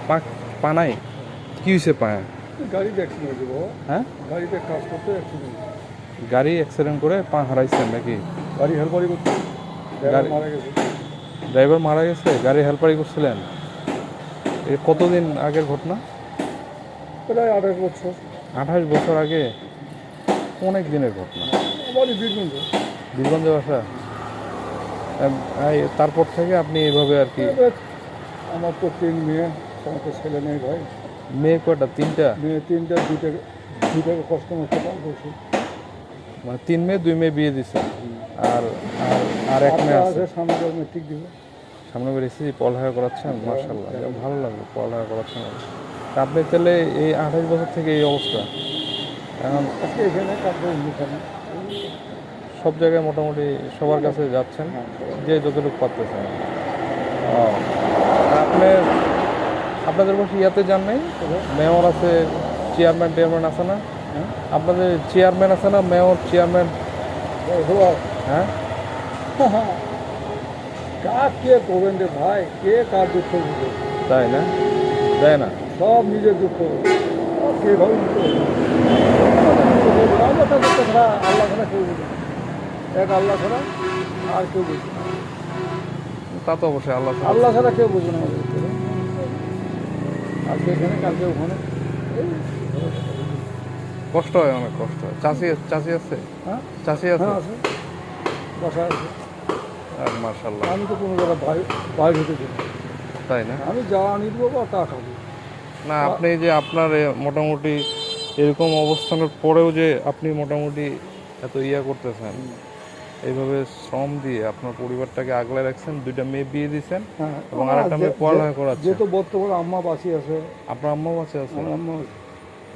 পা পা নাই? কি হয়েছে পায়ে? গাড়িতে অ্যাক্সিডেন্ট হয়েছে বাবা। হ্যাঁ, গাড়িতে কাজ করতে অ্যাক্সিডেন্ট। গাড়ি অ্যাক্সিডেন্ট করে পা হারাইছেন নাকি? গাড়ি হেলপারি করতে গাড়ি মারা গেছে। ড্রাইভার মারা গেছে, গাড়ি হেল্পারি করছিলেন? এ কতদিন আগের ঘটনা? প্রায় 28 বছর। 28 বছর আগে? অনেক দিনের ঘটনা। আমারই বীরগঞ্জ। বীরগঞ্জে বাসা? তারপর থেকে আপনি এইভাবে আর কি? আমার তো 3 মেয়ে, আমাকে ছেলে নেই ভাই। মেয়ে কয়টা? 3টা? মেয়ে 3টা, দুইটাকে কষ্ট মতো পাল করছি। মানে 3 মেয়ে 2 মেয়ে বিয়ে দিচ্ছে, আর আর আর এক মেয়ে আছে সামনে মেট্রিক দিব। সামনে বেরিয়েছি, পড়ালেখা করাচ্ছেন? মার্শাল্লাহ, ভালো লাগলো, পড়ালেখা করাচ্ছেন। তা আপনি তাহলে এই 28 বছর থেকে এই অবস্থা? এখন আজকে এখানে কাজে এখানে সব জায়গায় মোটামুটি সবার কাছে যাচ্ছেন, যে যতটুকু পারতেছেন। ও, আপনাদের বসে ইয়াতে যান নাই? মেয়র আছে, চেয়ারম্যান টেয়ারম্যান আছে না? আপনাদের চেয়ারম্যান আছে না, মেয়র চেয়ারম্যান? হ্যাঁ, কাজ কে করবেন রে ভাই? কে কার দুঃখ বুঝবে? তাই না? দেয় না? সব নিজের দুঃখ। কে ভাবে আল্লাহ ছাড়া কেউ বুঝে না। এক আল্লাহ ছাড়া আর কেউ বুঝবে না। তা তো অবশ্যই আল্লাহ ছাড়া কেউ বুঝবে না আমাদের ভিতরে। আজকে এখানে কালকে ওখানে। কষ্ট হয়, অনেক কষ্ট হয়। চাষি আছে? হ্যাঁ, চাষি আছে? আছে, বাসায় আছে। মার্শাল্লাহ। আমি তো কোনো জায়গায় বাইরে হতে দিই না। তাই না? আমি যা আনি দেবো বা তা খাবো। না, আপনি যে আপনার মোটামুটি এরকম অবস্থানের পরেও যে আপনি মোটামুটি এত করতেছেন, এইভাবে শ্রম দিয়ে আপনার পরিবারটাকে আগলে রাখছেন, 2টা মেয়ে বিয়ে দিয়েছেন, এবং আরেকটা মেয়ে পড়ালেখা করাচ্ছেন। যেহেতু বর্তমানে আম্মা বাঁচি আছে। আপনার আম্মাও বাঁচে আছে?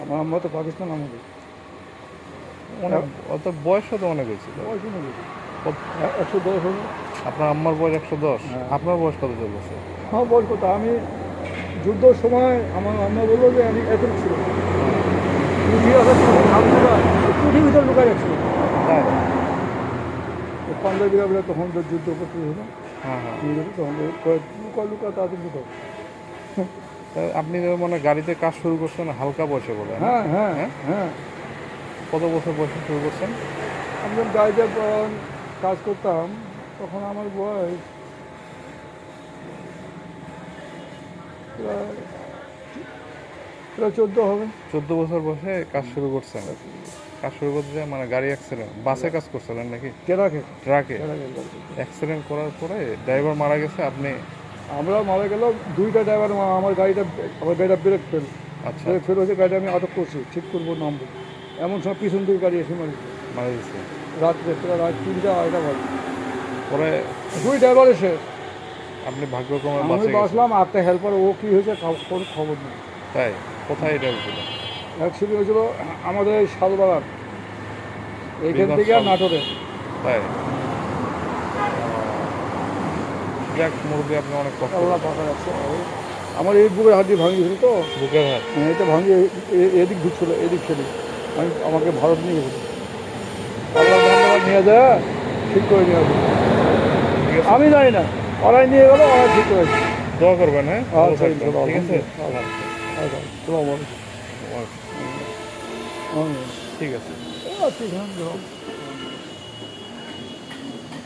আমার আম্মা তো পাকিস্তান আমাদের। অনেক, অত বয়সও তো অনেক হয়েছিল। বয়স নেই, 110 হলো। আপনার আম্মার বয়স 110? আপনার বয়স কত চলতেছে? হ্যাঁ, বয়স কত? আমি যুদ্ধের সময় আমার আম্মা বললো যে আমি এত ছিল, কুঠির ভিতরে লুকাই রাখছিল। তাই? 15 বিঘা বেলা তখন তো যুদ্ধ করতে হলো। হ্যাঁ হ্যাঁ। তখন লুকা তাদের লুকাও। আপনি মানে গাড়িতে কাজ শুরু করছেন হালকা বয়সে বলে? হ্যাঁ হ্যাঁ হ্যাঁ। কত বছর বয়সে শুরু করছেন? আমি যখন গাড়িতে কাজ করতাম তখন আমার বয়স প্রায় 14 হবে। 14 বছর বয়সে কাজ শুরু করছেন? কাজ শুরু করতে মানে গাড়ি অ্যাক্সিডেন্ট, বাসে কাজ করছিলেন নাকি ট্রাকে? অ্যাক্সিডেন্ট করার পরে ড্রাইভার মারা গেছে, আপনি? আমরা মারা গেল 2টা ড্রাইভার। আমার গাড়িটা ব্রেক ফেল। আচ্ছা, ব্রেক ফেল হয়েছে, গাড়িটা আমি আটক করছি, ঠিক করবো নামবো, এমন সময় পিছন দিকে গাড়ি এসে মারা গেছে রাত্রে প্রায় রাত 3টা 2টা বাজে। পরে 2 ড্রাইভার এসে আপনি ভাগ্যক্রমে আমি বাঁচে গেছেন? বাসলাম, একটা হেল্পার, ও কী হয়েছে কোনো খবর নেই। তাই? কোথায় এটা হয়েছিল? অ্যাক্সিডেন্ট হয়েছিল আমাদের এই শালবাগান, এইখান থেকে আর নাটোরে। তাই? যাক, মুরব্বী, আপনি অনেক কষ্ট। আল্লাহ পাকা রাখছে। আমার এই বুকের হাত দিয়ে ভাঙি গেছিল তো, বুকের হাত? এটা ভাঙিয়ে এদিক ঢুকছিল, এদিক ছেলে আমাকে ভারত নিয়ে গেছিল। আল্লাহ ধন্যবাদ, নিয়ে যায় ঠিক করে নিয়ে আসবে। আমি জানি না, ওরাই নিয়ে গেলো, ওরাই ঠিক করেছে। দোয়া করবেন। হ্যাঁ, আচ্ছা, ঠিক আছে। ঠিক আছে। ঠিক আছে।